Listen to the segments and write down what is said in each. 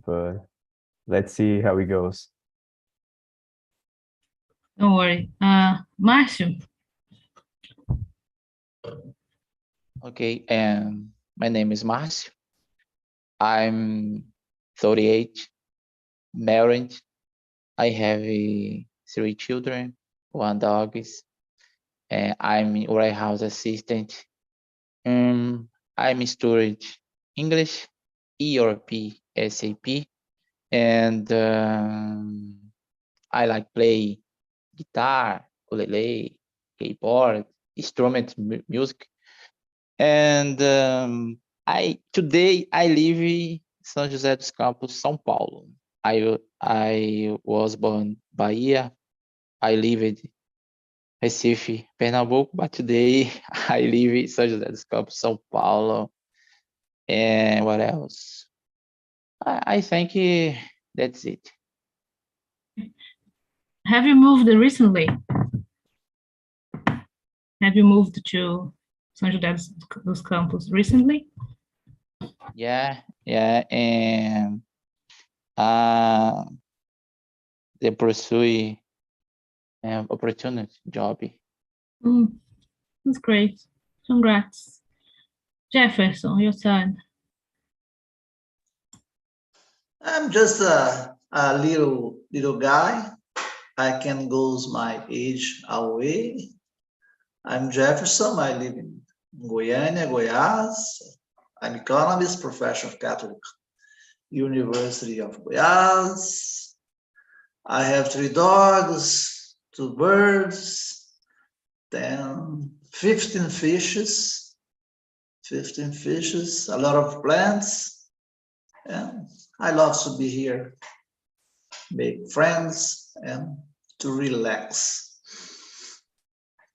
but let's see how it goes. Don't worry. Márcio. Okay, my name is Márcio. I'm 38, married. I have 3 children, 1 dog. I'm a warehouse assistant. I'm studying English, ERP, SAP, and I like play guitar, ukulele, keyboard, instrument music. And today I live in São José dos Campos, São Paulo. I was born Bahia. I lived Recife, Pernambuco, but today I live in São José dos Campos, São Paulo. And what else? I think that's it. Have you moved recently? Have you moved to São José dos Campos recently? Yeah, and they pursue opportunity job. That's great. Congrats. Jefferson, your turn. I'm just a little guy. I can goes my age away. I'm Jefferson. I live in Goiânia, Goiás. I'm economist, professor of Catholic University of Goiás. I have 3 dogs, 2 birds, 15 fishes, a lot of plants. And I love to be here, make friends, and to relax.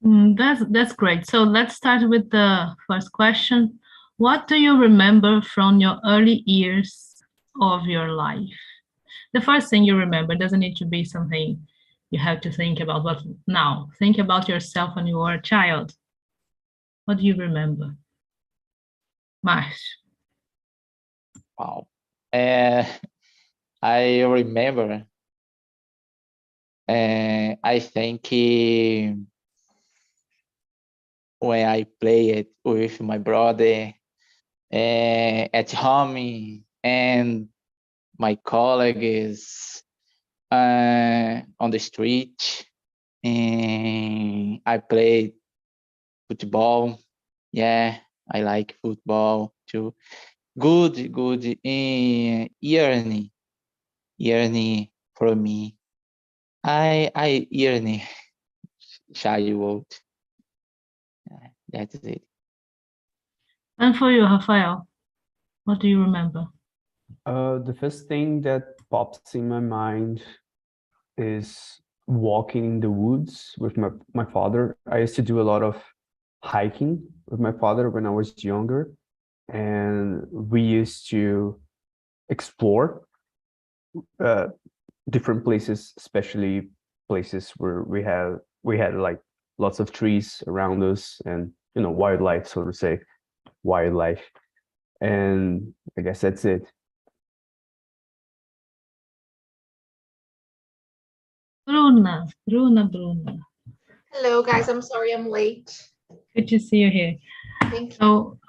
That's great. So let's start with the first question. What do you remember from your early years of your life? The first thing you remember doesn't need to be something you have to think about, but now think about yourself when you were a child. What do you remember? Márcio. Wow. I remember, I think when I played with my brother at home and my colleagues on the street, and I played football. Yeah, I like football too. Good yearning for me. I yearning childhood. That's it. And for you, Rafael, what do you remember? The first thing that pops in my mind is walking in the woods with my father. I used to do a lot of hiking with my father when I was younger, and we used to explore different places, especially places where we had like lots of trees around us and, you know, wildlife, so to say, wildlife. And I guess that's it. Bruna. Hello, guys. I'm sorry I'm late. Good to see you here. Thank you. So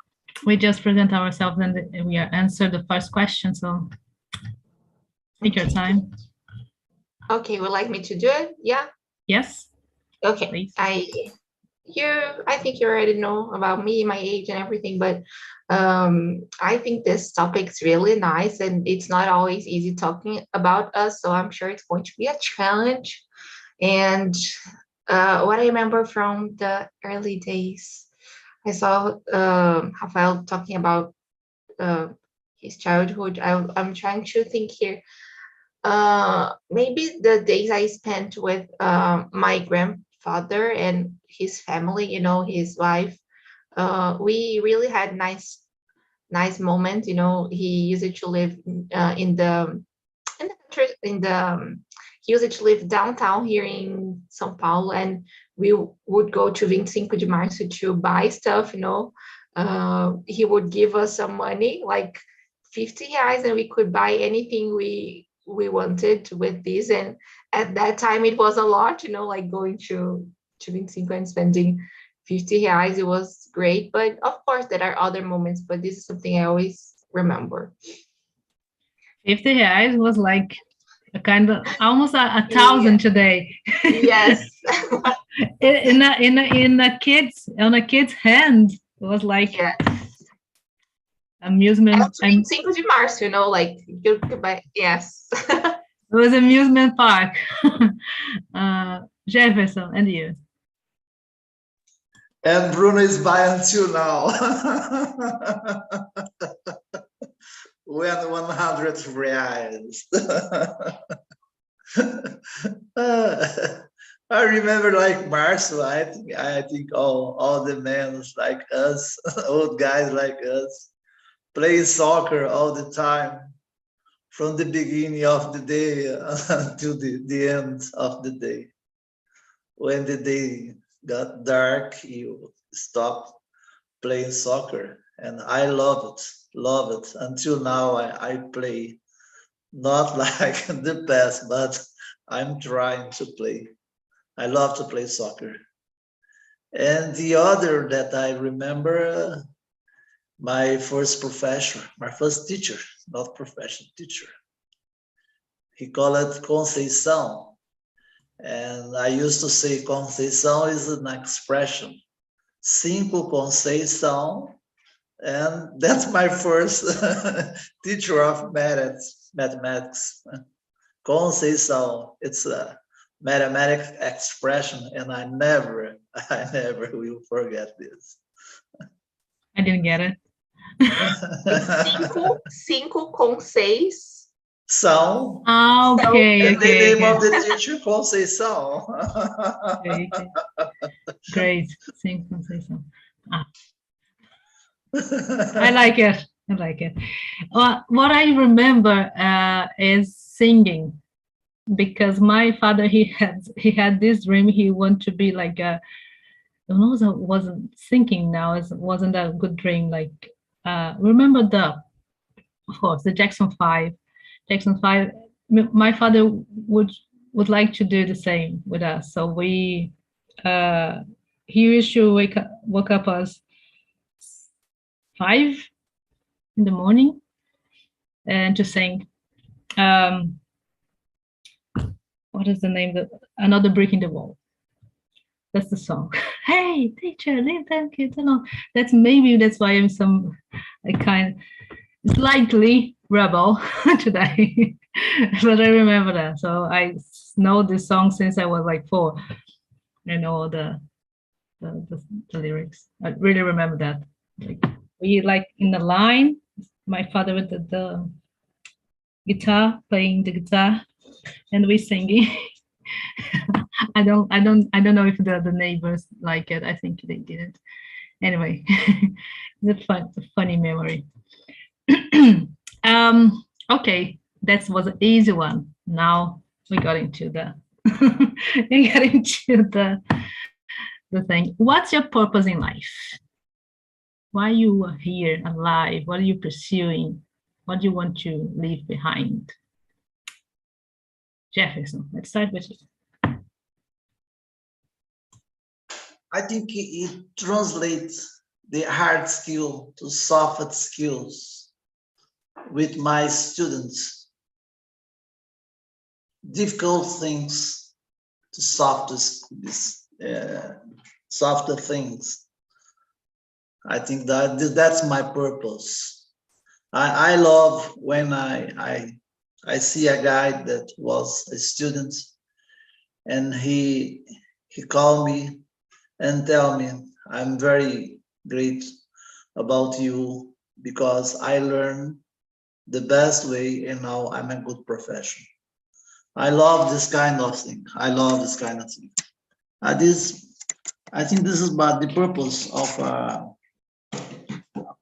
we just present ourselves and we answer the first question. So take your time. Okay, would like me to do it? Yeah. Yes. Okay. Please. I think you already know about me, my age, and everything, but I think this topic's really nice, and it's not always easy talking about us. So I'm sure it's going to be a challenge. And what I remember from the early days, I saw Rafael talking about his childhood. I'm trying to think here. Maybe the days I spent with my grandfather and his family, you know, his wife. We really had nice moments. You know, he used to live he used to live downtown here in São Paulo, and we would go to 25 de Março to buy stuff, you know. He would give us some money, like 50 reais and we could buy anything we wanted with this. And at that time it was a lot, like going to 25 and spending 50 reais. It was great, but of course there are other moments, but this is something I always remember. 50 reais was like a kind of almost a thousand today. Yes. in a kid's hand, it was like Yes. amusement. 25 de março, like yes. It was amusement park. Jefferson, and you? And Bruno is by until now. When 100 reais. I remember like Marcel, I think all the men like us, old guys like us, play soccer all the time, from the beginning of the day until the end of the day. When the day got dark, you stop playing soccer, and I love it. Until now, I play, not like in the past, but I'm trying to play. I love to play soccer. And the other that I remember, my first professor, my first teacher, not profession, teacher. He called it Conceição. And I used to say Conceição is an expression. Cinco Conceição. And that's my first teacher of mathematics. Conceição. It's a mathematic expression, and I never will forget this. I didn't get it. Cinco com seis. São. Okay. And the name of the teacher, Conceição. Okay. Great. Cinco Conceição. I like it. What I remember is singing, because my father he had this dream. He wanted to be like a. I don't know, it wasn't thinking now. It wasn't a good dream. Like remember of course, the Jackson 5. Jackson 5. My father would like to do the same with us. So he used to wake up us 5 in the morning and to sing. What is the name? Another Brick in the Wall. That's the song. Hey, teacher, leave them kids alone. That's why I'm a kind slightly rebel today. But I remember that. So I know this song since I was like 4. I know all the lyrics. I really remember that. Like we like in the line, my father with the guitar, playing the guitar, and we singing. I don't know if the neighbors like it. I think they didn't. Anyway, it's a funny memory. Okay, that was an easy one. Now we got into the the thing. What's your purpose in life? Why you are here alive? What are you pursuing? What do you want to leave behind? Jefferson, let's start with you. I think it translates the hard skill to soft skills with my students. Difficult things to softer things. I think that's my purpose. I love when I see a guy that was a student and he called me and tell me, I'm very great about you because I learned the best way and now I'm a good professional. I love this kind of thing. I think this is about the purpose of a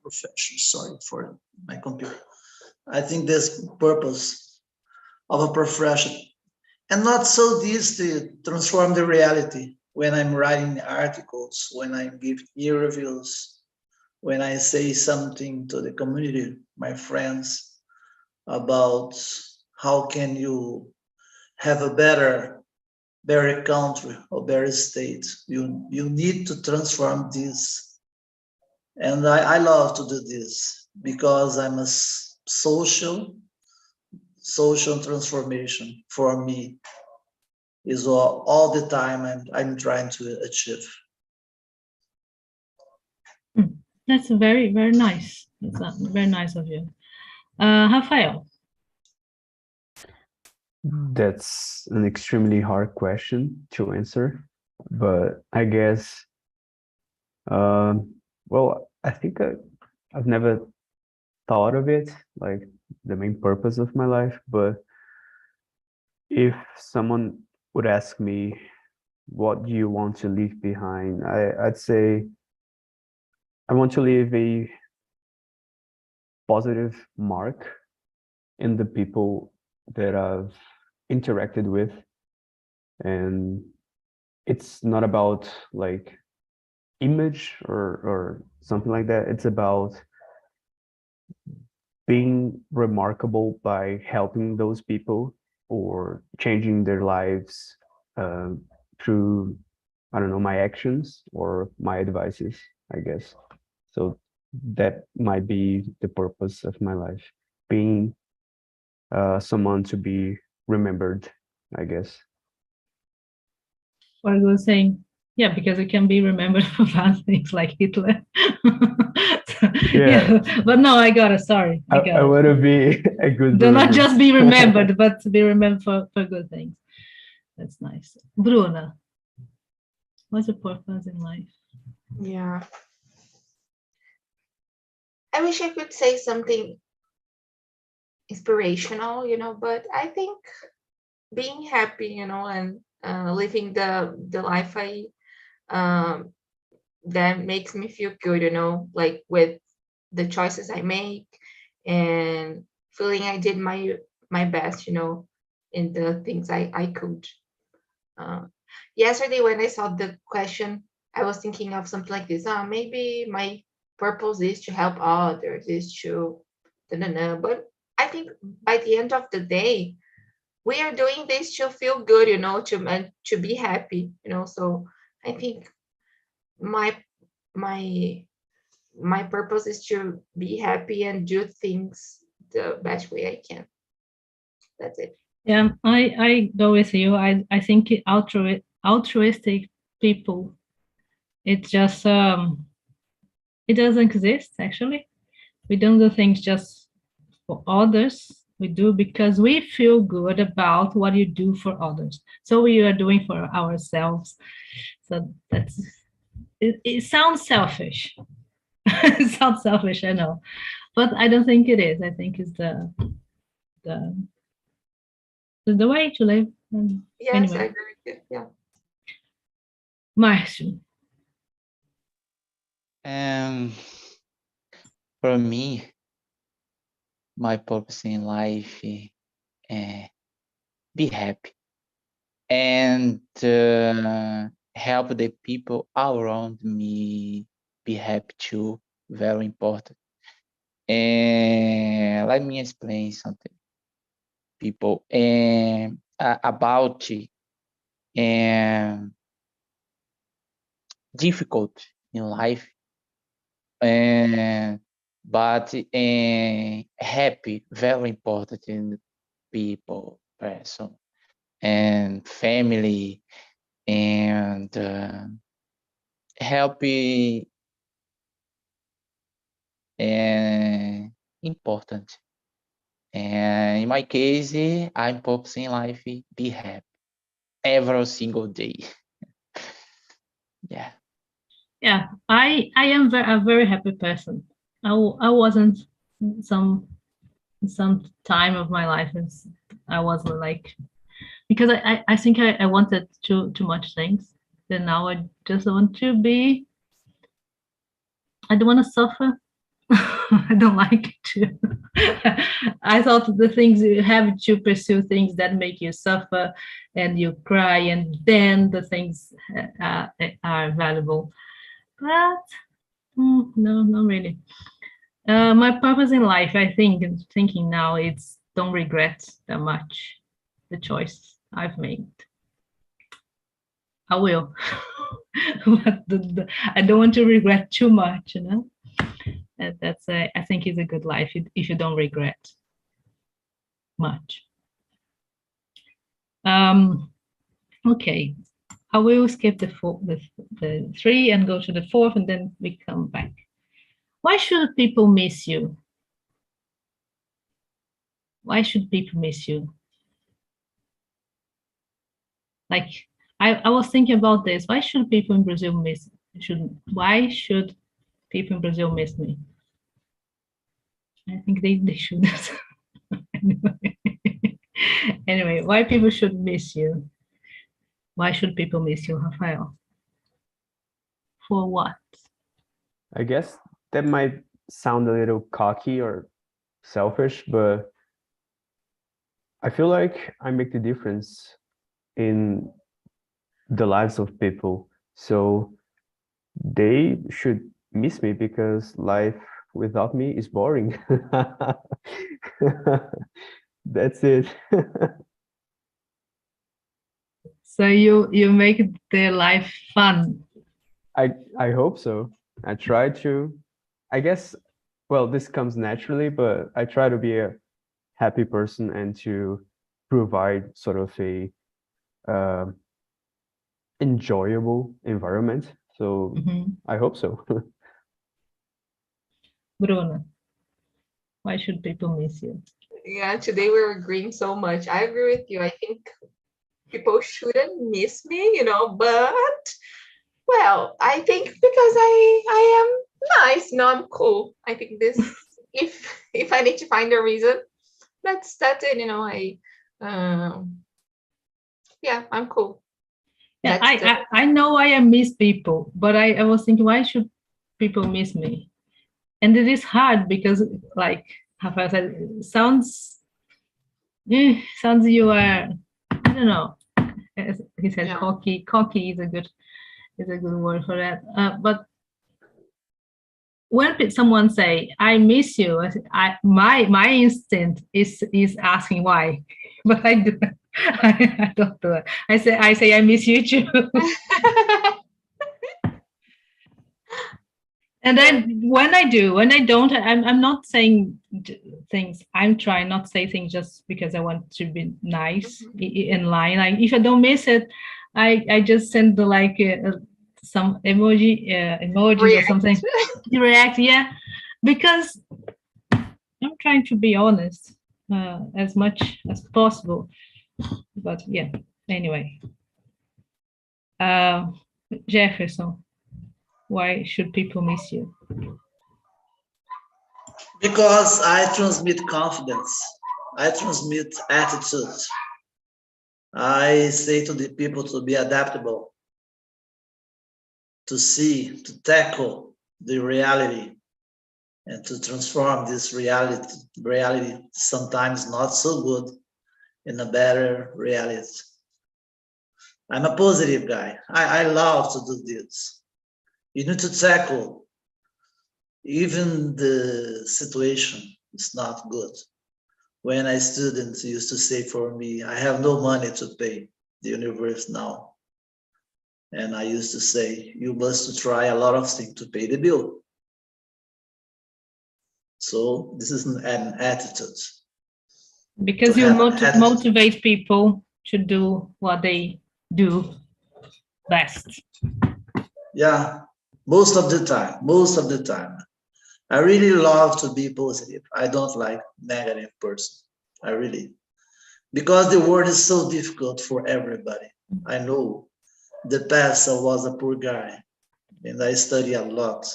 profession. Sorry for my computer. I think this purpose of a profession, and not so this to transform the reality when I'm writing articles, when I give ear reviews. when I say something to the community, my friends, about how can you have a better country or better state. You need to transform this. And I love to do this because I'm a social transformation for me is all the time I'm trying to achieve. That's very, very nice. That's very nice of you. Rafael. That's an extremely hard question to answer, but I guess, well, I think I've never thought of it like the main purpose of my life, but if someone would ask me, what do you want to leave behind? I'd say I want to leave a positive mark in the people that I've interacted with. And it's not about like image or something like that. It's about being remarkable by helping those people or changing their lives through, I don't know, my actions or my advices, I guess. So that might be the purpose of my life, being someone to be remembered, I guess. Or I was saying, yeah, because it can be remembered for bad things like Hitler. Yeah, but no, I got it. Sorry. I want to be a good. Do not just be remembered, but to be remembered for good things. That's nice. Bruna, what's your purpose in life? Yeah. I wish I could say something inspirational, but I think being happy, and living the life that makes me feel good, like with the choices I make and feeling I did my best, in the things I could. Yesterday when I saw the question, I was thinking of something like this. Maybe my purpose is to help others, is to, but I think by the end of the day, we are doing this to feel good, to be happy, So I think my purpose is to be happy and do things the best way I can. That's it. Yeah, I go with you. I think altruistic people, it just it doesn't exist actually. We don't do things just for others. We do because we feel good about what you do for others. So we are doing for ourselves. So that's it sounds selfish. It sounds selfish, I know. But I don't think it is. I think it's the way to live. Yes, anyway. I agree with you. Yeah. Marcio. For me, my purpose in life, be happy and help the people around me be happy too. Very important. And let me explain something, people, about difficult in life, but happy, very important in people, person, and family, and happy and important. And in my case, I'm focusing in life, be happy every single day. Yeah. Yeah, I am a very happy person. I wasn't some time of my life, I wasn't like, because I think I wanted too much things. And now I just want to be, I don't want to suffer. I don't like to. I thought the things you have to pursue things that make you suffer and you cry, and then the things are valuable. But No, not really. My purpose in life, I think, and thinking now, it's don't regret that much the choice I've made. I will, but I don't want to regret too much, you know. That's I think it's a good life if you don't regret much. Okay, I will skip the three and go to the fourth, and then we come back. Why should people miss you? Why should people miss you? Like, I was thinking about this. Why should people in Brazil miss? Why should people in Brazil miss me? I think they should. Anyway, why people should miss you? Why should people miss you, Rafael? For what? I guess that might sound a little cocky or selfish, but I feel like I make the difference in the lives of people. So they should miss me because life without me is boring. That's it. So you make their life fun. I hope so. I try to. I guess, well, this comes naturally, but I try to be a happy person and to provide sort of a enjoyable environment. So I hope so. Bruna, why should people miss you? Yeah, today we're agreeing so much. I agree with you. I think people shouldn't miss me, you know, but well, I think because I am nice, you know, I'm cool. I think this if I need to find a reason, that's it, you know, yeah, I'm cool. Yeah, That's I know I miss people, but I was thinking, why should people miss me? And it is hard because, like Rafael said, sounds you are, I don't know. As he said, Yeah. cocky is a good word for that. But when someone say I miss you, my instinct is asking why, but I do I don't do it. I say I miss you too. And then when I don't, I'm not saying things. I'm trying not to say things just because I want to be nice in line. Like if I don't miss it, I just send the some emojis React. or something. React, yeah, because I'm trying to be honest as much as possible. But yeah, anyway, Jefferson. Why should people miss you? Because I transmit confidence. I transmit attitude. I say to the people to be adaptable, to see, to tackle the reality, and to transform this reality sometimes not so good, in a better reality. I'm a positive guy. I love to do this. You need to tackle even the situation is not good. When a student used to say for me, I have no money to pay the universe now. And I used to say, you must try a lot of things to pay the bill. So this is an attitude. Because you motivate people to do what they do best. Yeah, most of the time. I really love to be positive. I don't like negative person. I really, because the world is so difficult for everybody. I know the past I was a poor guy and I study a lot.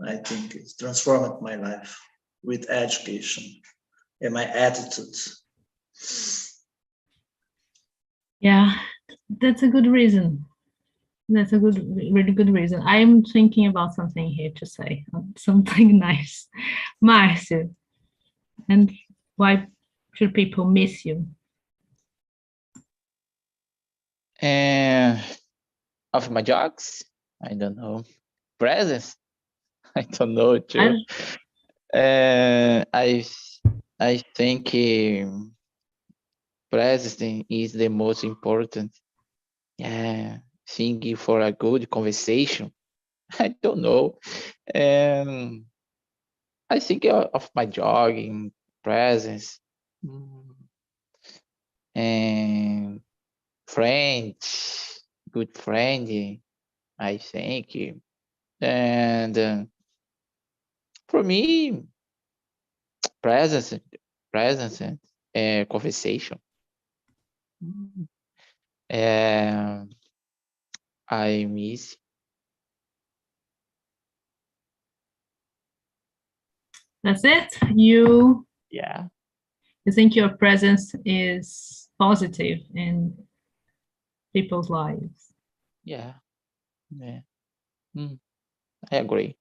I think it's transformed my life with education and my attitude. Yeah, that's a good reason. That's a really good reason. I'm thinking about something here to say, something nice. Marcio, and why should people miss you? Of my jokes, I don't know. Presence, I don't know too. I think presence is the most important thing for a good conversation. I don't know. I think of my jogging presence and friends, good friend, I think. And for me, presence and conversation. I miss. That's it. You Yeah. think your presence is positive in people's lives? Yeah. I agree.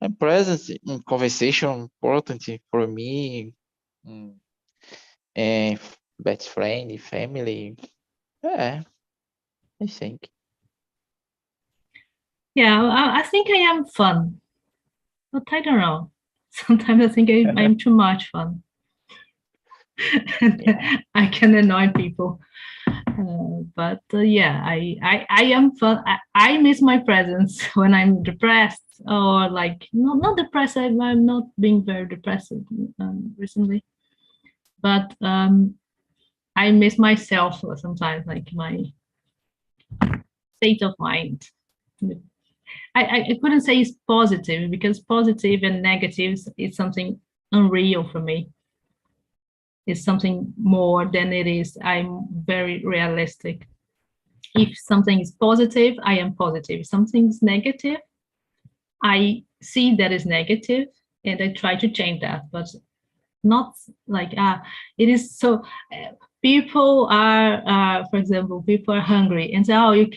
And presence in conversation important for me. And best friend, family. Yeah, I think. Yeah, I think I am fun, but I don't know. Sometimes I think I'm too much fun. Yeah. I can annoy people. But yeah, I am fun. I miss my presence when I'm depressed or like not depressed. I'm not being very depressed recently, but I miss myself sometimes, like my state of mind. I couldn't say it's positive because positive and negatives is something unreal for me. It's something more than it is. I'm very realistic. If something is positive, I am positive. If something's negative, I see that is negative and I try to change that, but not like it is so. People are, for example, people are hungry and say, "Oh, you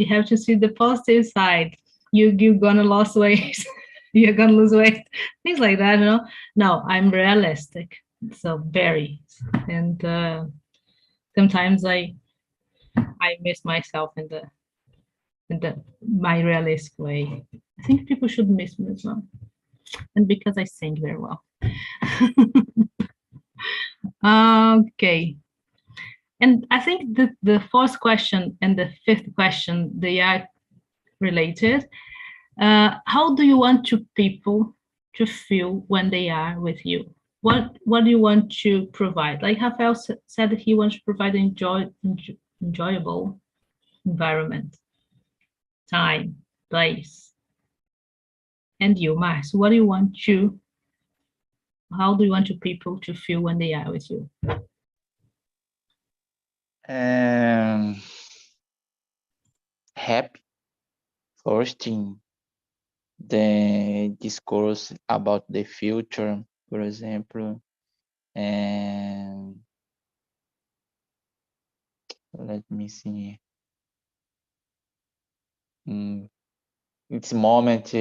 have to see the positive side. You're gonna lose weight. You're gonna lose weight." Things like that, you know. No, I'm realistic, so very, and sometimes I miss myself in my realistic way. I think people should miss me as well, and because I sing very well. Okay. And I think the fourth question and the fifth question, they are related. How do you want people to feel when they are with you? What do you want to provide? Like Rafael said that he wants to provide an enjoyable environment, time, place. And you, Mars, what do you want how do you want your people to feel when they are with you? Happy. First thing, the discourse about the future, for example, and let me see. It's moment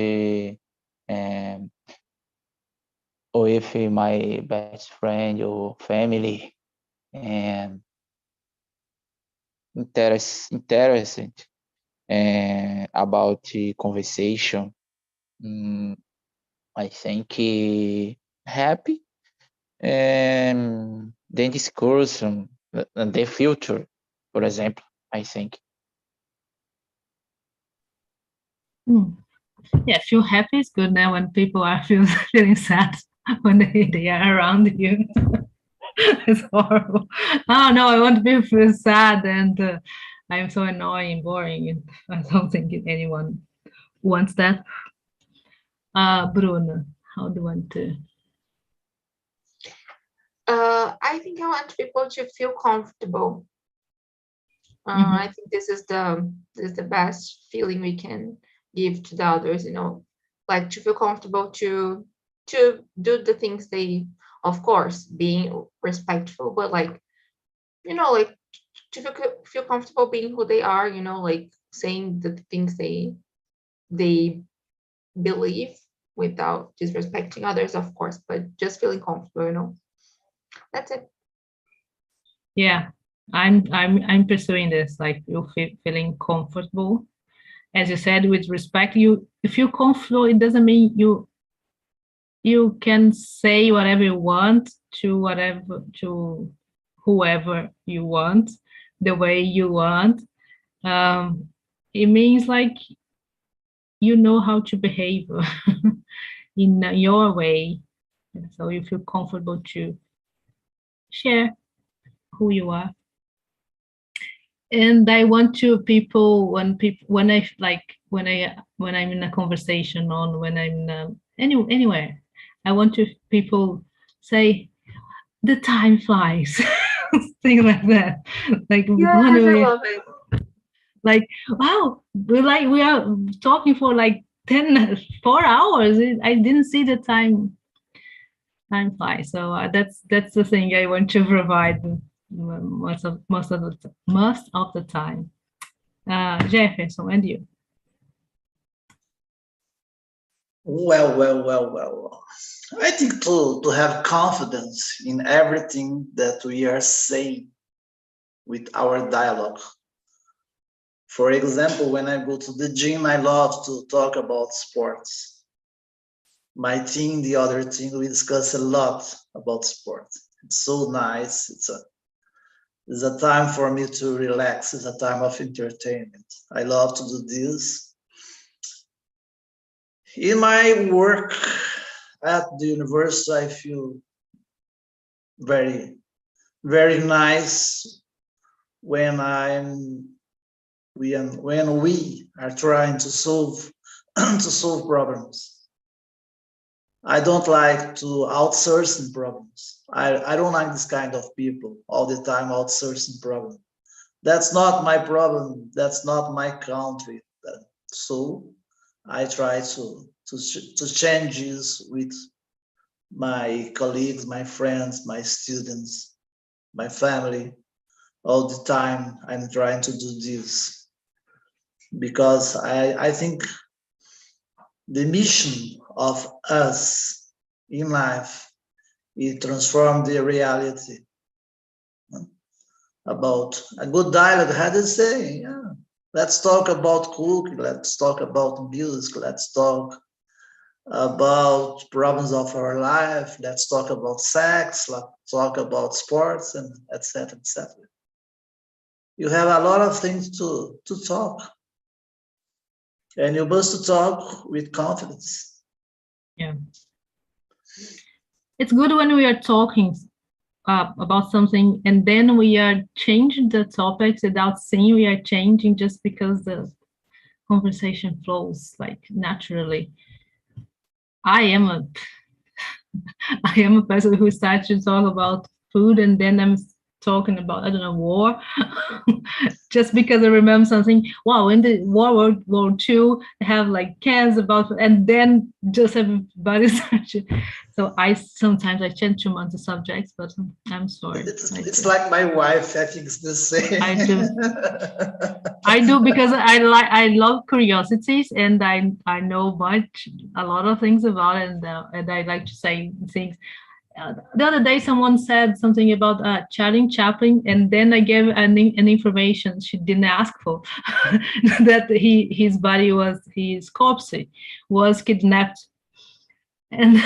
with my best friend or family, and interested about the conversation. I think happy and then discourse the future, for example, I think. Yeah, feel happy is good now when people are feeling sad when they are around you. It's horrible. Oh no, I want to feel sad and I'm so annoying, boring, and I don't think anyone wants that. Bruno, how do you want to? I think I want people to feel comfortable. I think this is the best feeling we can give to the others, you know, like to feel comfortable to do the things they, of course, being respectful, but like, you know, like to feel comfortable being who they are, you know, like saying the things they believe without disrespecting others, of course, but just feeling comfortable, you know. That's it. Yeah, I'm pursuing this, like you feeling comfortable as you said, with respect, you feel comfortable. It doesn't mean you can say whatever you want to whoever you want, the way you want. It means like you know how to behave in your way, so you feel comfortable to share who you are. And I want to when I'm in a conversation or when I'm anywhere, I want to people say the time flies, things like that. Like Yes, I love it. like wow, we are talking for like 4 hours. I didn't see the time fly. So that's the thing I want to provide most of the time. Jefferson, and you? Well. I think to have confidence in everything that we are saying with our dialogue. For example, when I go to the gym, I love to talk about sports. My team, the other team, we discuss a lot about sport. It's so nice. It's a time for me to relax. It's a time of entertainment. I love to do this. In my work at the university, I feel very, very nice when we are trying to solve problems. I don't like to outsourcing problems. I don't like this kind of people all the time outsourcing problems. That's not my problem. That's not my country. So I try to change this with my colleagues, my friends, my students, my family. All the time I'm trying to do this because I think the mission of us in life is transform the reality. About a good dialogue, how to say, yeah. Let's talk about cooking, let's talk about music, let's talk about problems of our life, let's talk about sex, let's talk about sports, and etc. etc. You have a lot of things to talk. And you must talk with confidence. Yeah. It's good when we are talking about something and then we are changing the topics without saying we are changing, just because the conversation flows like naturally. I am a person who starts to talk about food and then I'm talking about, I don't know, war, just because I remember something. Wow, in the World War II, they have like cans about, and then just everybody starts. So sometimes I change too much the subjects, but I'm sorry. It's like my wife. I think it's the same. I do because I love curiosities and I know a lot of things about it, and I like to say things. The other day, someone said something about Charlie Chaplin, and then I gave an information she didn't ask for, that his body his corpse was kidnapped, and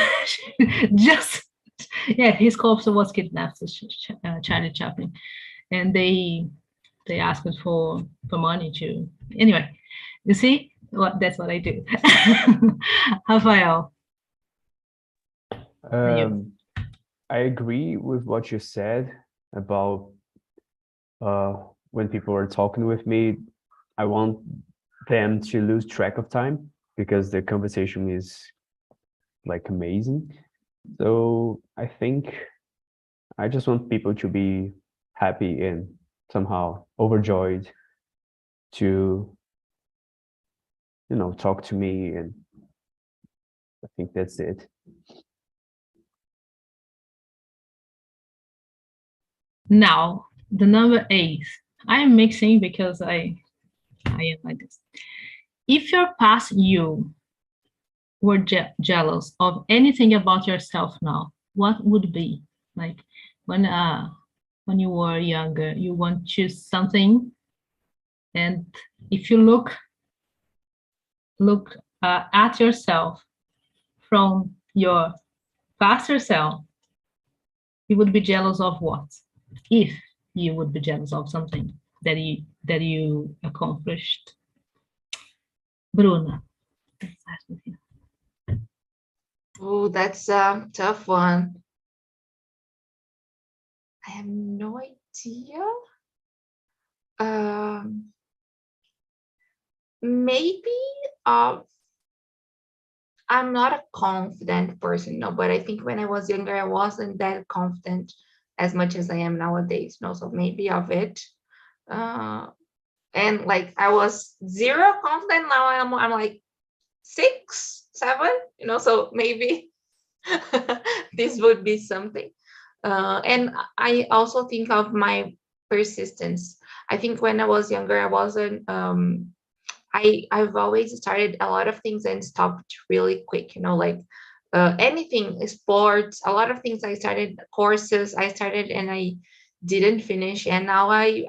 his corpse was kidnapped, Charlie Chaplin, and they asked for money to. Anyway, you see, that's what I do. Rafael. I agree with what you said about when people are talking with me, I want them to lose track of time because the conversation is like amazing. So I think I just want people to be happy and somehow overjoyed to, talk to me, and I think that's it. Now, the number 8. I'm mixing because I am like this. If your past you were jealous of anything about yourself now, what would it be? Like when you were younger, you want to choose something, and if you look look at yourself from your faster self, you would be jealous of what? If you would be jealous of something that you accomplished. Bruna. Oh, that's a tough one. I have no idea. Maybe I'm not a confident person, no, but I think when I was younger, I wasn't that confident as much as I am nowadays, no, so maybe of it. And like I was zero confident, now I'm like 6, 7, so maybe this would be something. And I also think of my persistence. I think when I was younger, I wasn't I've always started a lot of things and stopped really quick, like anything, sports, a lot of things. I started courses, I started and I didn't finish. And now I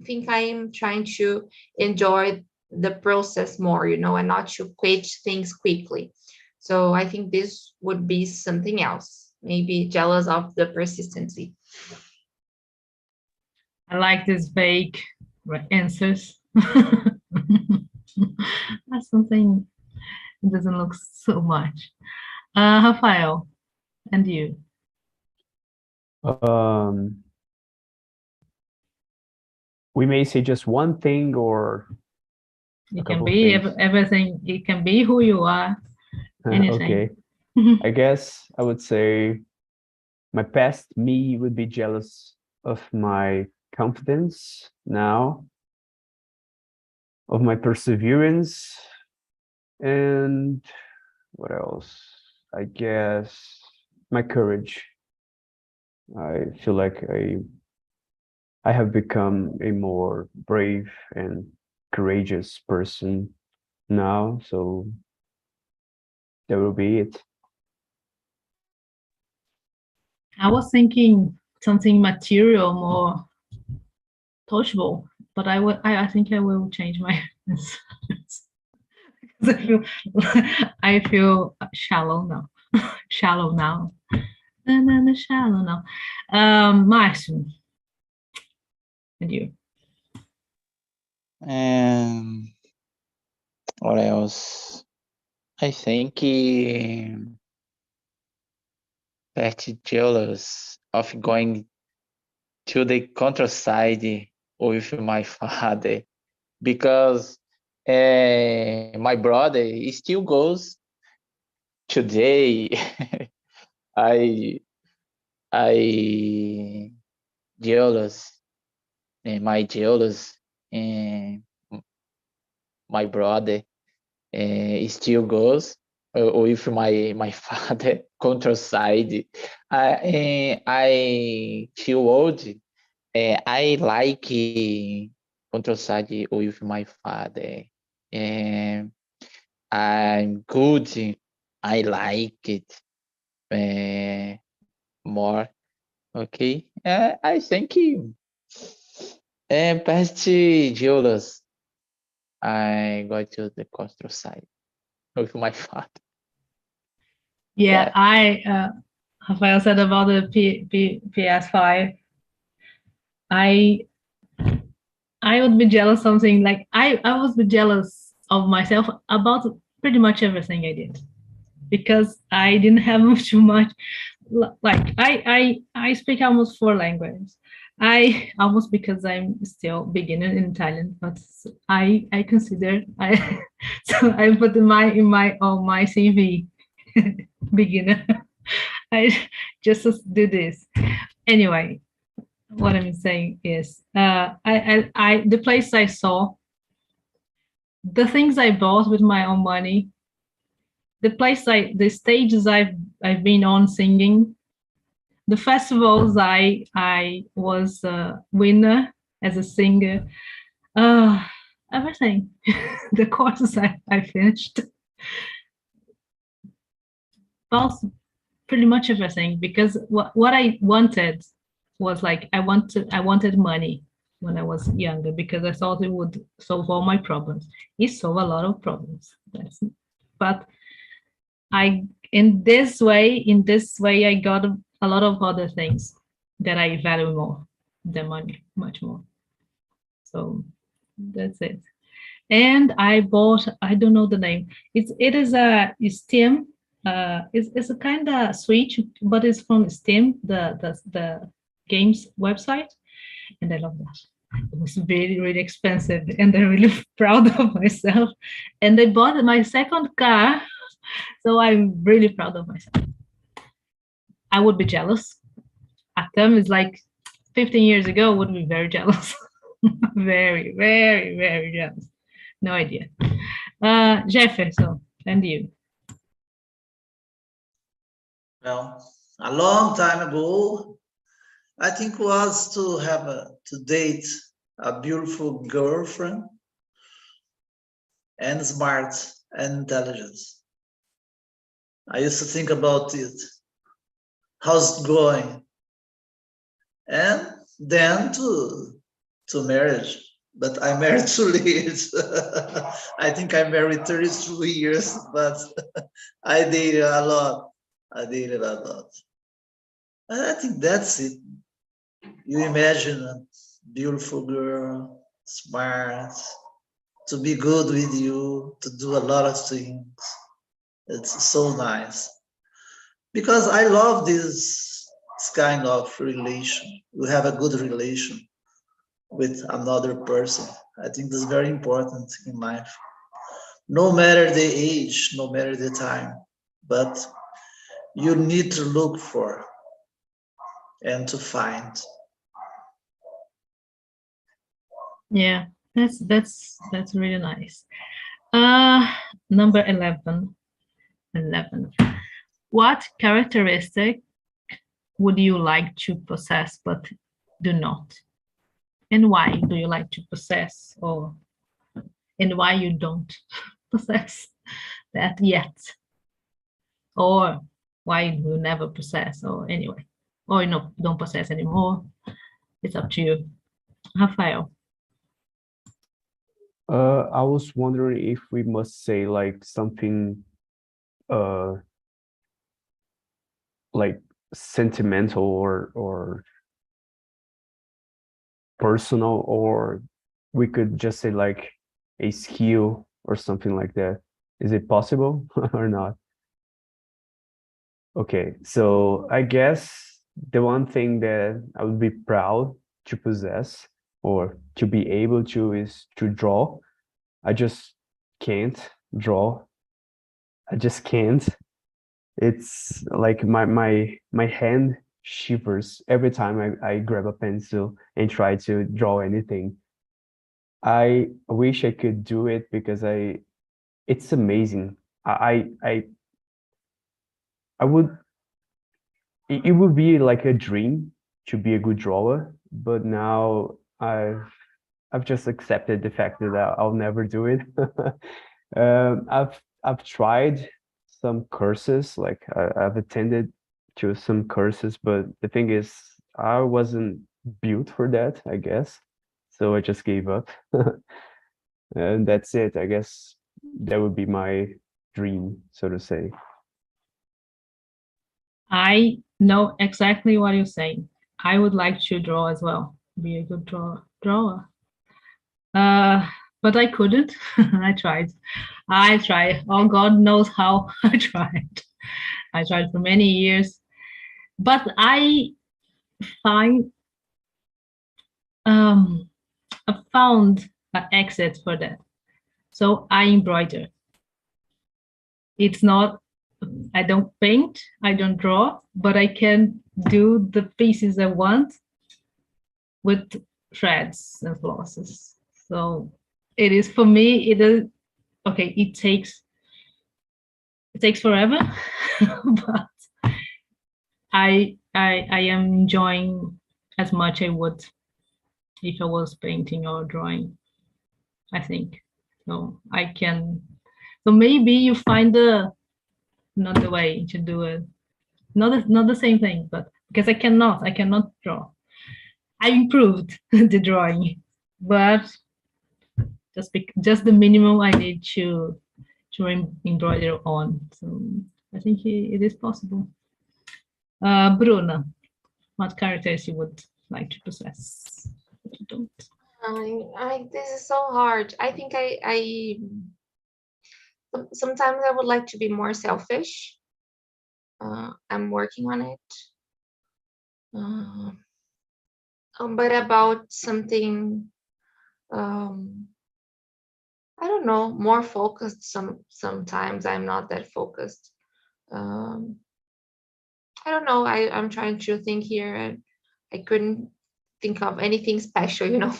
think I'm trying to enjoy the process more, and not to quit things quickly. So I think this would be something else, maybe jealous of the persistency. I like these vague answers. That's something that doesn't look so much. Rafael, and you? We may say just one thing or it can be everything. It can be who you are. Anything. Okay. I guess I would say my past me would be jealous of my confidence now, of my perseverance, and what else? I guess my courage. I feel like I have become a more brave and courageous person now, so that will be it. I was thinking something material, more touchable, but I think I will change my answers. I feel shallow now. Shallow now. Shallow now. Márcio, and you? What else? I think that jealous of going to the countryside with my father, because my brother still goes today. I jealous, my jealous, my brother still goes with my father countryside. I feel old. I like countryside with my father. I'm good. I like it more. Okay. I think past jealous, I go to the countryside with my father. Yeah, Rafael said about the PS5. I would be jealous something like I would be jealous of myself about pretty much everything I did, because I didn't have too much. Like I speak almost 4 languages. I almost, because I'm still beginner in Italian, but I consider so I put in my on my CV beginner. I just do this anyway. What I'm saying is, the place I saw, the things I bought with my own money, the stages I've been on singing, the festivals I was a winner as a singer, everything, the courses I finished, also pretty much everything, because what I wanted was like I wanted money. when I was younger because I thought it would solve all my problems. It solved a lot of problems. But in this way, I got a lot of other things that I value more than money, much more. So that's it. And I bought, I don't know the name. It is a Steam. It's a kind of Switch, but it's from Steam, the games website, and I love that. It was really, really expensive, and I'm really proud of myself. And I bought my second car, so I'm really proud of myself. I would be jealous. Atam is like 15 years ago, would be very jealous. Very, very, very jealous. No idea. Jefferson, and you? Well, a long time ago, I think was to date a beautiful girlfriend and smart and intelligent. I used to think about it. How's it going? And then to marriage. But I married too late. I think I married 33 years, but I dated a lot. And I think that's it. You imagine a beautiful girl, smart, to be good with you, to do a lot of things. It's so nice. Because I love this kind of relation. You have a good relation with another person. I think that's very important in life. No matter the age, no matter the time, but you need to look for and to find. Yeah, that's really nice. Number 11. What characteristic would you like to possess but do not? And why do you like to possess, and why you don't possess that yet? Or why you never possess, or anyway, or you don't possess anymore? It's up to you. Rafael. I was wondering if we must say like something like sentimental or personal, or we could just say like a skill or something like that. Is it possible or not? Okay, so I guess the one thing that I would be proud to possess or to be able to is to draw. I just can't draw. I just can't. It's like my hand shivers every time I grab a pencil and try to draw anything. I wish I could do it because it's amazing. I would, it would be like a dream to be a good drawer, but now I've just accepted the fact that I'll never do it. I've tried some courses, like I've attended to some courses, but the thing is, I wasn't built for that, I guess. So I just gave up. And that's it. I guess that would be my dream, so to say. I know exactly what you're saying. I would like to draw as well, be a good drawer. But I couldn't. I tried. Oh, God knows how I tried. I tried for many years. But I found an exit for that. So I embroider. It's not, I don't paint, I don't draw, but I can do the pieces I want with threads and flosses. So it is, for me, it is, okay, it takes forever, but I am enjoying as much I would if I was painting or drawing, I think. So I can, so maybe you find another way to do it. Not the same thing, but because I cannot draw. I improved the drawing, but just the minimum I need to embroider on. So I think it is possible. Bruna, what characters you would like to possess? But you don't. This is so hard. I think sometimes I would like to be more selfish. I'm working on it. But about something, I don't know, more focused. Sometimes I'm not that focused. I don't know. I'm trying to think here, and I couldn't think of anything special.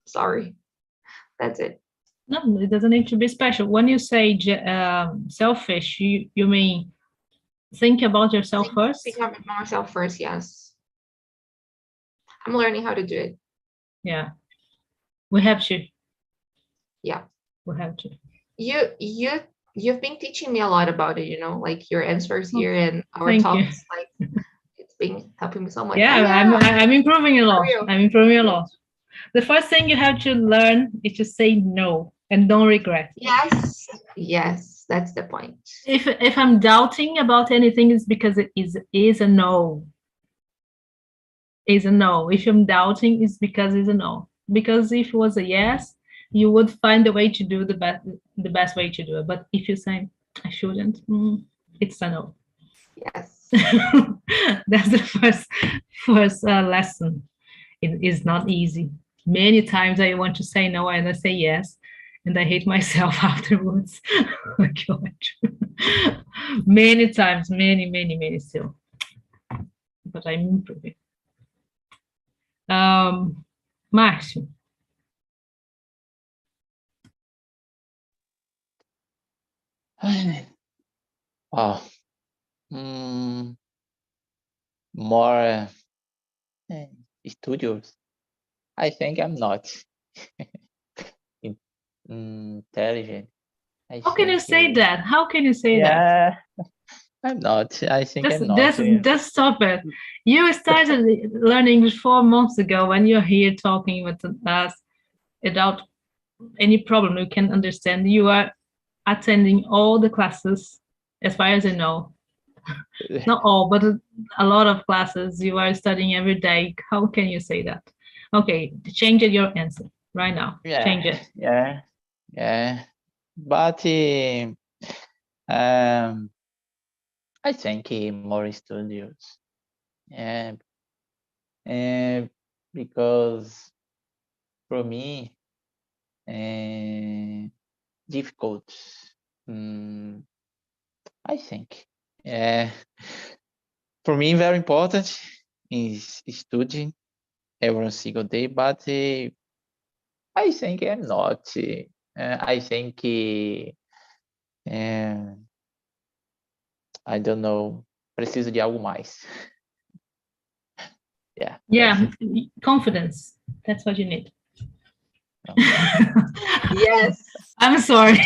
Sorry. That's it. No, it doesn't need to be special. When you say selfish, you mean think about yourself first? Think of myself first, yes. I'm learning how to do it. Yeah. We have to. Yeah. We have to. You've been teaching me a lot about it, like your answers here and our Thank talks. you. Like it's been helping me so much. Yeah, I'm improving a lot. real. I'm improving a lot. The first thing you have to learn is to say no and don't regret. Yes, that's the point. If I'm doubting about anything, it's because it is a no. Is a no. If I'm doubting, it's because it's a no. Because if it was a yes, you would find a way to do the best way to do it. But if you say I shouldn't, it's a no. Yes. That's the first lesson. It is not easy. Many times I want to say no and I say yes, and I hate myself afterwards. Oh God. Many times, many still. But I'm improving. Márcio. Wow. More studios. I think I'm not intelligent. How can you say that? How can you say that? Yeah, I'm not. I think I'm not. Just stop it. You started learning English 4 months ago when you're here talking with us without any problem. You can understand. You are attending all the classes, as far as I know. Not all, but a lot of classes. You are studying every day. How can you say that? Okay, change your answer right now. Yeah, change it. Yeah. But I think more studios. Yeah. Because for me, difficult. I think. For me, very important is studying every single day, but I think I'm not. I think I don't know. Preciso de algo mais. Yeah, confidence. That's what you need. Yes. I'm sorry.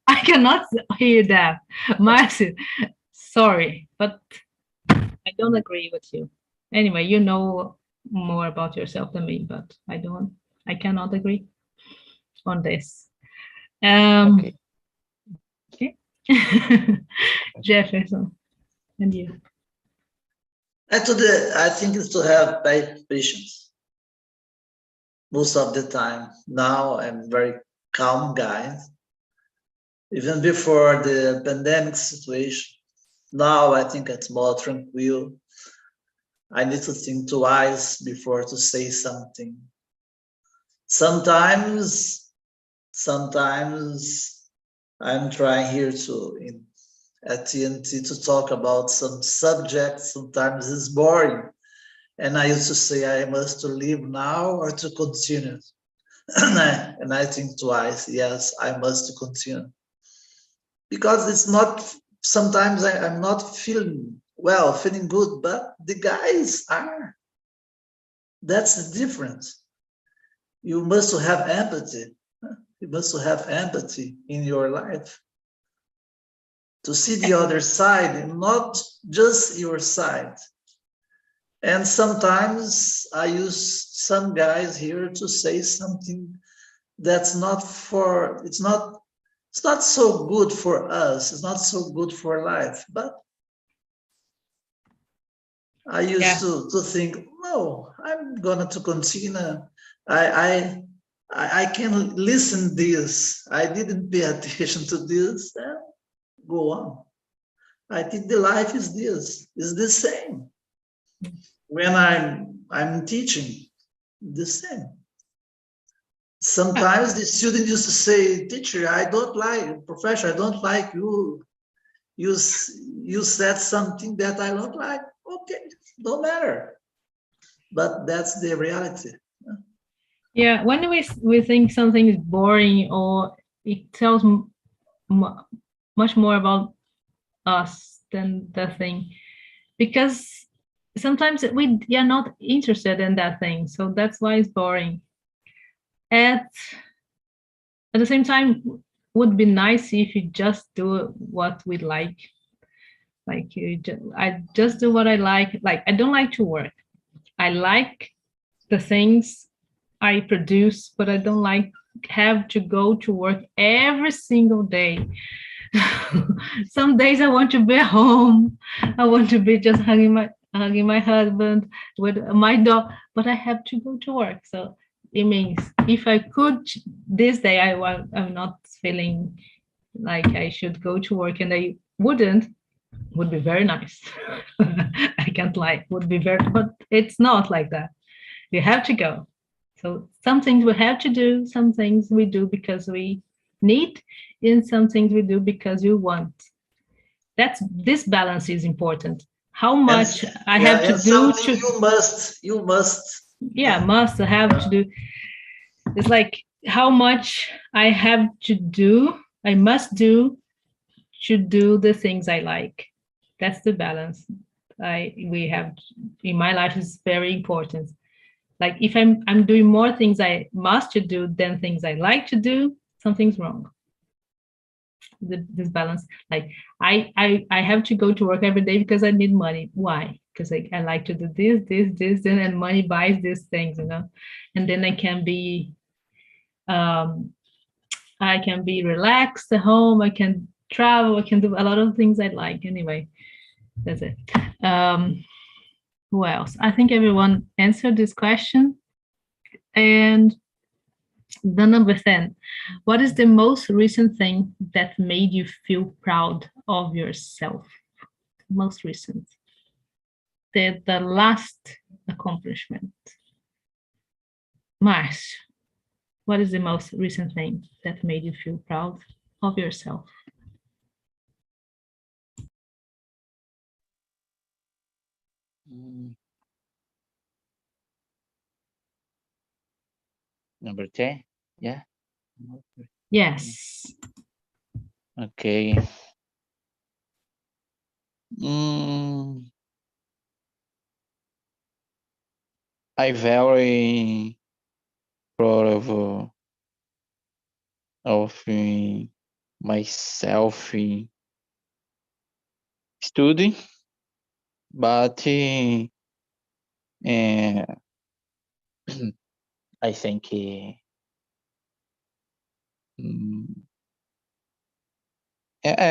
I cannot hear that. Marcy, sorry, but I don't agree with you. Anyway, you know more about yourself than me, but I cannot agree on this. Okay. Jefferson, and you. I think it's to have patience most of the time. Now I'm very calm guy. Even before the pandemic situation, now I think it's more tranquil. I need to think twice before to say something. Sometimes I'm trying here at TNT to talk about some subjects. Sometimes it's boring. And I used to say, I must to leave now or to continue. And I think twice, yes, I must continue. Because it's not, sometimes I'm not feeling good, but the guys are. That's the difference. You must have empathy. You must have empathy in your life to see the other side and not just your side. And sometimes I use some guys here to say something that's not for, it's not so good for us, it's not so good for life. But I used to think, no, I'm gonna to continue. I can listen this. I didn't pay attention to this. Go on. I think the life is this, is the same. When I'm teaching, the same. Sometimes the student used to say, teacher, I don't like, professor, I don't like you. You said something that I don't like. Okay, don't matter. But that's the reality. Yeah, when we think something is boring or it tells much more about us than the thing, because sometimes we are not interested in that thing, so that's why it's boring. At the same time, would be nice if you just do what we like. Like I just do what I like. Like I don't like to work. I like the things I produce, but I don't like have to go to work every single day. Some days I want to be at home. I want to be just hugging my husband with my dog, but I have to go to work. So it means if I could this day, I'm not feeling like I should go to work, and I wouldn't. Would be very nice. I can't lie. Would be very, but it's not like that. You have to go. So some things we have to do, some things we do because we need, and some things we do because you want. This balance is important. How much I have to do to you must. Yeah, must have to do. It's like how much I have to do, I must do to do the things I like. That's the balance we have in my life is very important. Like if I'm doing more things I must to do than things I like to do, something's wrong. This balance, like I have to go to work every day because I need money. Why? Because I like to do this, and money buys these things, and then I can be relaxed at home. I can travel. I can do a lot of things I like. Anyway, that's it. Who else? I think everyone answered this question. And the number 10, what is the most recent thing that made you feel proud of yourself? Most recent. The last accomplishment. Mars, what is the most recent thing that made you feel proud of yourself? Number 10, yeah? Yes. Okay. I very proud of myself studying, but I think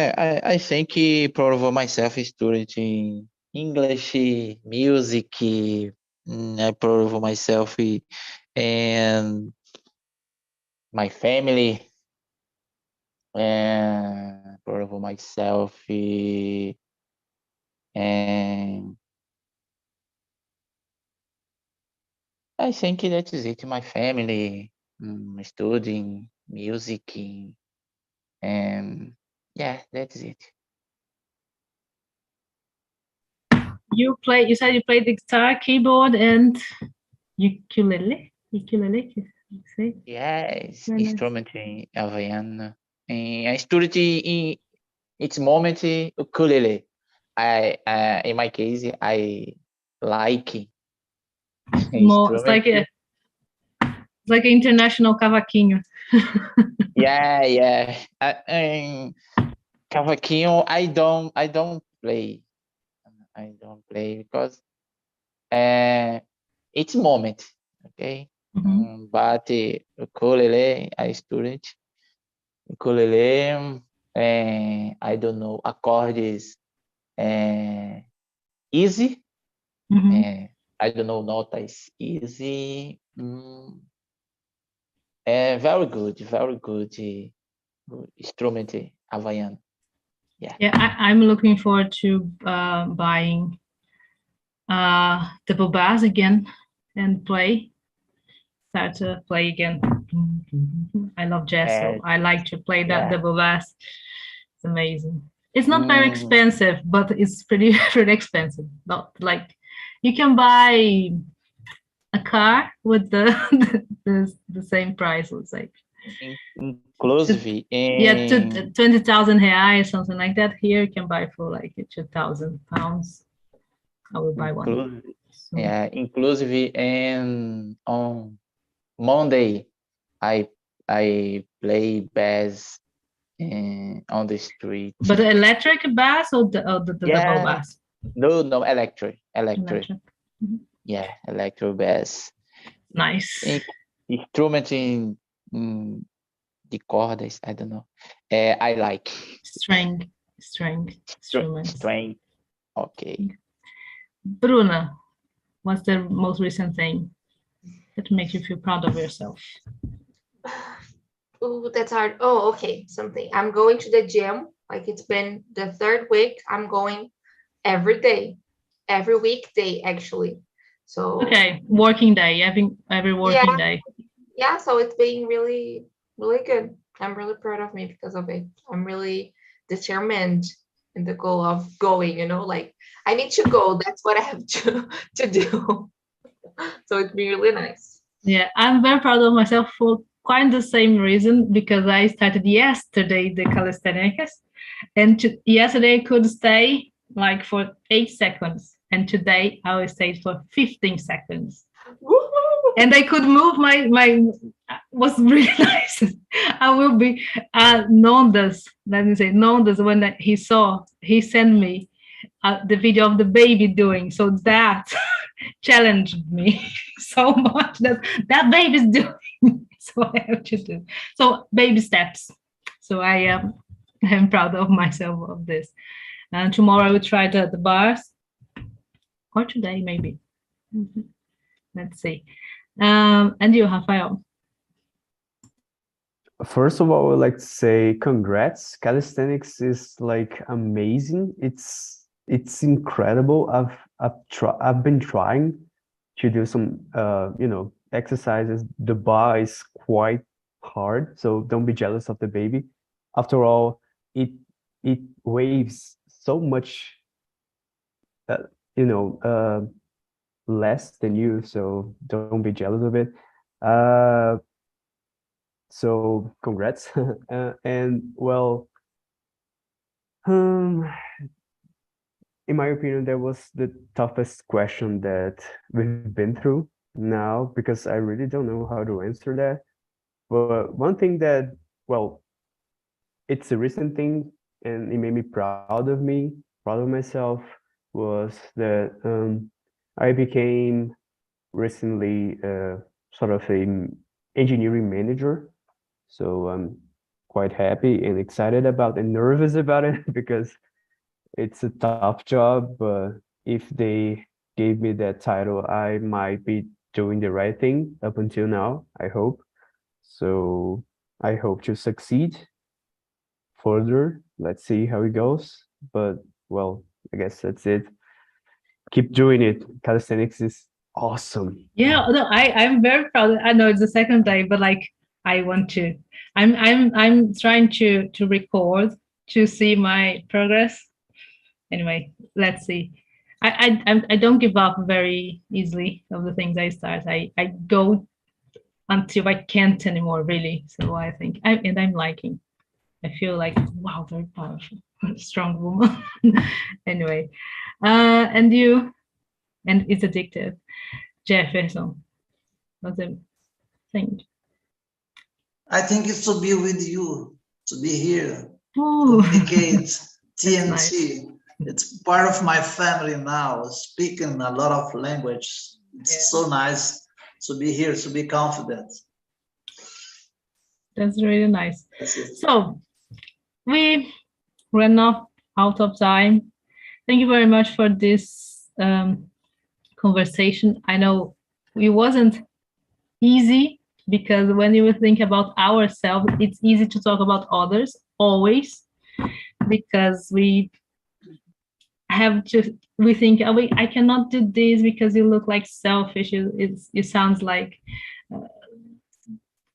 I think proud of myself studying English, music. I proud of myself and my family, and proud of myself and I think that is it. My family, studying music, and yeah, that is it. You said you played the guitar, keyboard, and ukulele. Ukulele, you say? Yes, Very nice. instrument in Havaiana. I studied in its moment ukulele. In my case, I like More, it's like an international cavaquinho. yeah. Cavaquinho, I don't play. I don't play because It's moment, okay? But ukulele, I student ukulele, I don't know, accords, easy. I don't know, notas easy. Very good instrument, Havaiano. Yeah. I'm looking forward to buying the bobas again and start to play again. I love jazz, so I like to play the bobas. It's amazing. It's not very expensive, but it's pretty expensive. Not like you can buy a car with the same price, let's say. Inclusive, 20,000 reais, something like that. Here you can buy for like 2,000 pounds. I will buy one. So. Yeah, inclusive, and on Monday I play bass on the street. But the electric bass or the double bass? No, electric. Yeah, electric bass. Nice. Instrument in the cordas, I don't know. I like string instruments. String. Okay. Bruna, what's the most recent thing that makes you feel proud of yourself? Oh, that's hard. Oh, okay. Something. I'm going to the gym. Like it's been the 3rd week. I'm going every day, every weekday actually. So okay, working day, every working day. Yeah, so it's been really, really good. I'm really proud of me because of it. I'm really determined in the goal of going, like I need to go. That's what I have to do. So it's been really nice. Yeah, I'm very proud of myself for quite the same reason, because I started yesterday the calisthenics, and yesterday I could stay like for 8 seconds, and today I will stay for 15 seconds. Woo-hoo! And I could move my was really nice. I will be Nondas, let me say Nondas, when he sent me the video of the baby doing, so that challenged me so much that baby's doing, so I have to do. So baby steps. So I am proud of myself of this. And tomorrow I will try the bars, or today maybe. Let's see. And you, Rafael? First of all, I would like to say congrats. Calisthenics is like amazing. It's incredible. I've been trying to do some exercises. The bar is quite hard, so don't be jealous of the baby. After all, it weighs so much less than you, so don't be jealous of it. So congrats. And well, in my opinion, that was the toughest question that we've been through now, because I really don't know how to answer that. But one thing that, well, it's a recent thing and it made me proud of myself, was that I became recently sort of an engineering manager. So I'm quite happy and excited about and nervous about it, because it's a tough job. But if they gave me that title, I might be doing the right thing up until now, I hope. So I hope to succeed further. Let's see how it goes. But well, I guess that's it. Keep doing it. Calisthenics is awesome. Yeah, no, I'm very proud. I know it's the second day, but like I want to. I'm trying to record to see my progress. Anyway, let's see. I don't give up very easily of the things I start. I go until I can't anymore, really. So I think I'm liking. I feel like, wow, very powerful, strong woman. Anyway, and you, and it's addictive. Jefferson, what's the thing? I think it's to be with you, to be here, Ooh. communicate, TNT. Nice. It's part of my family now, speaking a lot of language. It's so nice to be here, to be confident. That's really nice. That's it. So we ran out of time. Thank you very much for this conversation. I know it wasn't easy, because when you think about ourselves, it's easy to talk about others always, because we think, oh, I cannot do this because you look like selfish. It sounds like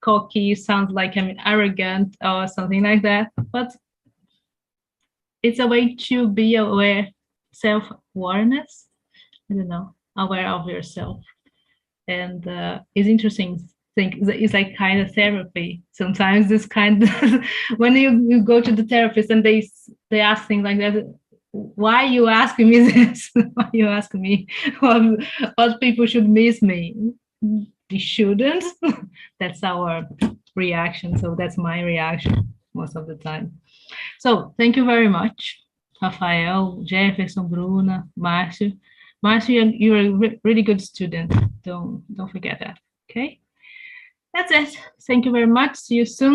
cocky. It sounds like arrogant or something like that. But it's a way to be aware, self-awareness. I don't know, aware of yourself, and it's interesting. It's like kind of therapy. Sometimes this kind of, when you go to the therapist and they ask things like that. Why you asking me this? Why you asking me what people should miss me? They shouldn't. That's our reaction. So that's my reaction most of the time. So thank you very much, Rafael, Jefferson, Bruna, Márcio. Márcio, you're a really good student. Don't forget that. Okay. That's it. Thank you very much. See you soon.